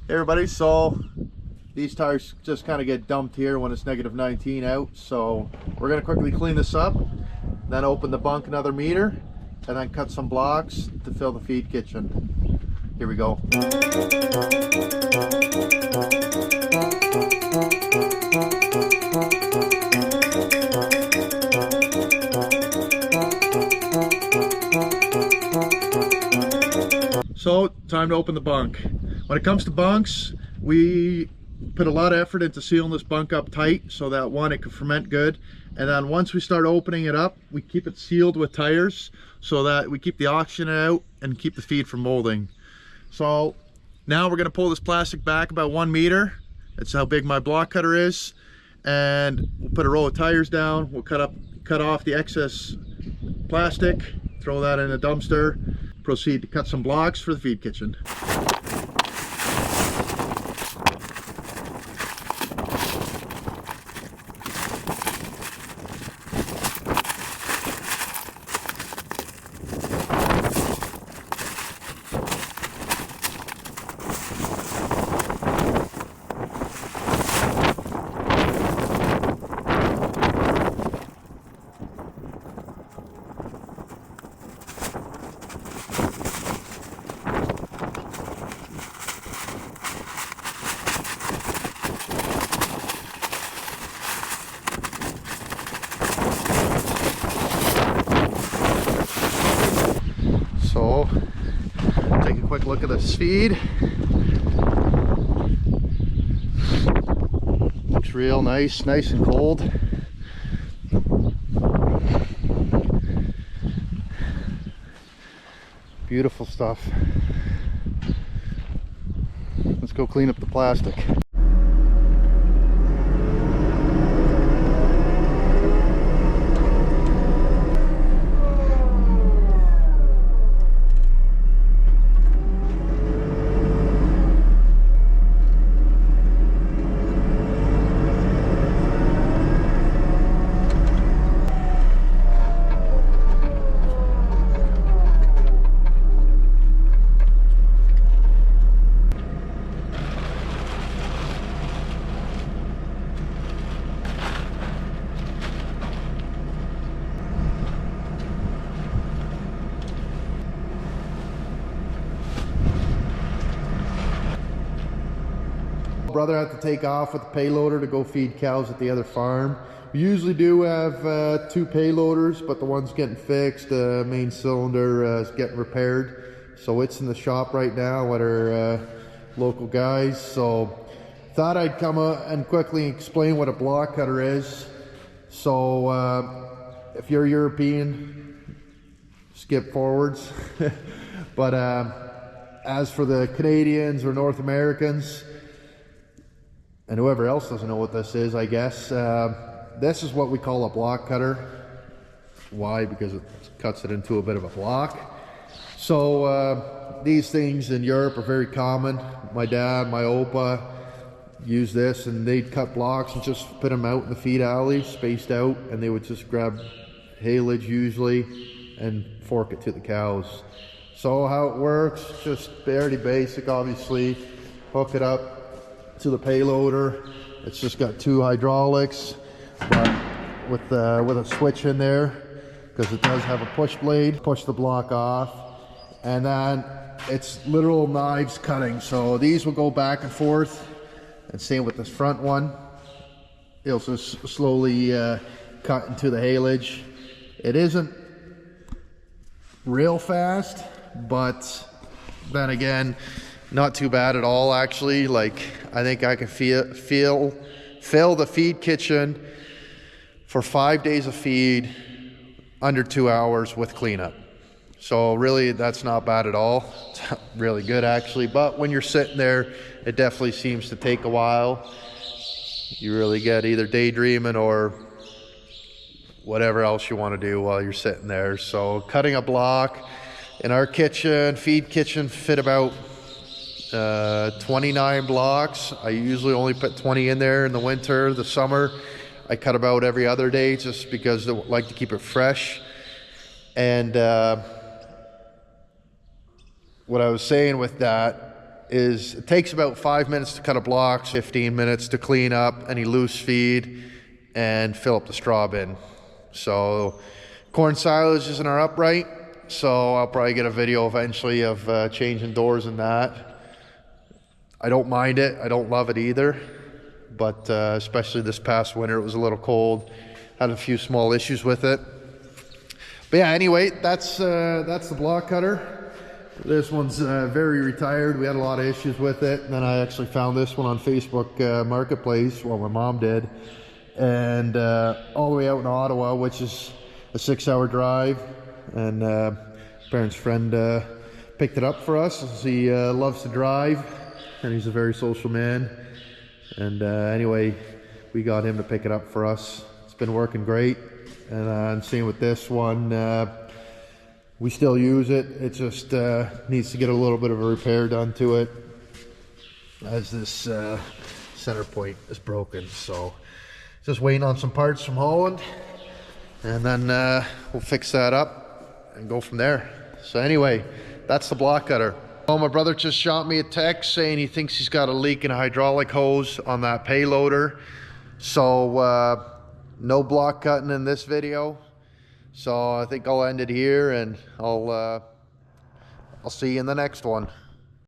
Hey everybody, so these tires just kind of get dumped here when it's -19 out, so we're going to quickly clean this up, then open the bunk another meter, and then cut some blocks to fill the feed kitchen. Here we go. So, time to open the bunk. When it comes to bunks, we put a lot of effort into sealing this bunk up tight so that one, it can ferment good, and then once we start opening it up, we keep it sealed with tires so that we keep the oxygen out and keep the feed from molding. So now we're going to pull this plastic back about 1 meter. That's how big my block cutter is, and we'll put a roll of tires down. We'll cut off the excess plastic, throw that in a dumpster, proceed to cut some blocks for the feed kitchen. So, take a quick look at this feed. Looks real nice and cold. Beautiful stuff. Let's go clean up the plastic. Brother had to take off with the payloader to go feed cows at the other farm. We usually do have 2 payloaders, but the one's getting fixed. The main cylinder is getting repaired, so it's in the shop right now with our local guys. So thought I'd come and quickly explain what a block cutter is. So if you're European, skip forwards. But as for the Canadians or North Americans, and whoever else doesn't know what this is, I guess, this is what we call a block cutter. Why? Because it cuts it into a bit of a block. So these things in Europe are very common. My dad, my opa used this, and they'd cut blocks and just put them out in the feed alley, spaced out, and they would just grab haylage usually and fork it to the cows. So how it works, just fairly basic, obviously. Hook it up to the payloader. It's just got 2 hydraulics, but with a switch in there, because it does have a push blade. Push the block off, and then it's literal knives cutting. So these will go back and forth, and same with this front one. It'll just slowly cut into the haylage. It isn't real fast, but then again, not too bad at all, actually. Like, I think I can fill the feed kitchen for 5 days of feed under 2 hours with cleanup. So really, that's not bad at all. It's really good, actually. But when you're sitting there, it definitely seems to take a while. You really get either daydreaming or whatever else you want to do while you're sitting there. So cutting a block in our kitchen, feed kitchen, fit about 29 blocks. I usually only put 20 in there in the winter. The summer, I cut about every other day just because I like to keep it fresh. And what I was saying with that, is it takes about 5 minutes to cut a block, 15 minutes to clean up any loose feed and fill up the straw bin. So corn silage isn't our upright, so I'll probably get a video eventually of changing doors and that. I don't mind it, I don't love it either, but especially this past winter it was a little cold. Had a few small issues with it. But yeah, anyway, that's the block cutter. This one's very retired. We had a lot of issues with it. And then I actually found this one on Facebook Marketplace. Well, my mom did. And all the way out in Ottawa, which is a 6-hour drive. And parents' friend picked it up for us. He loves to drive, and he's a very social man. And anyway, we got him to pick it up for us. It's been working great. And same with this one. We still use it. It just needs to get a little bit of a repair done to it, as this center point is broken. So just waiting on some parts from Holland, and then we'll fix that up and go from there. So anyway, that's the block cutter. Well, my brother just shot me a text saying he thinks he's got a leak in a hydraulic hose on that payloader. So no block cutting in this video. So I think I'll end it here, and I'll see you in the next one.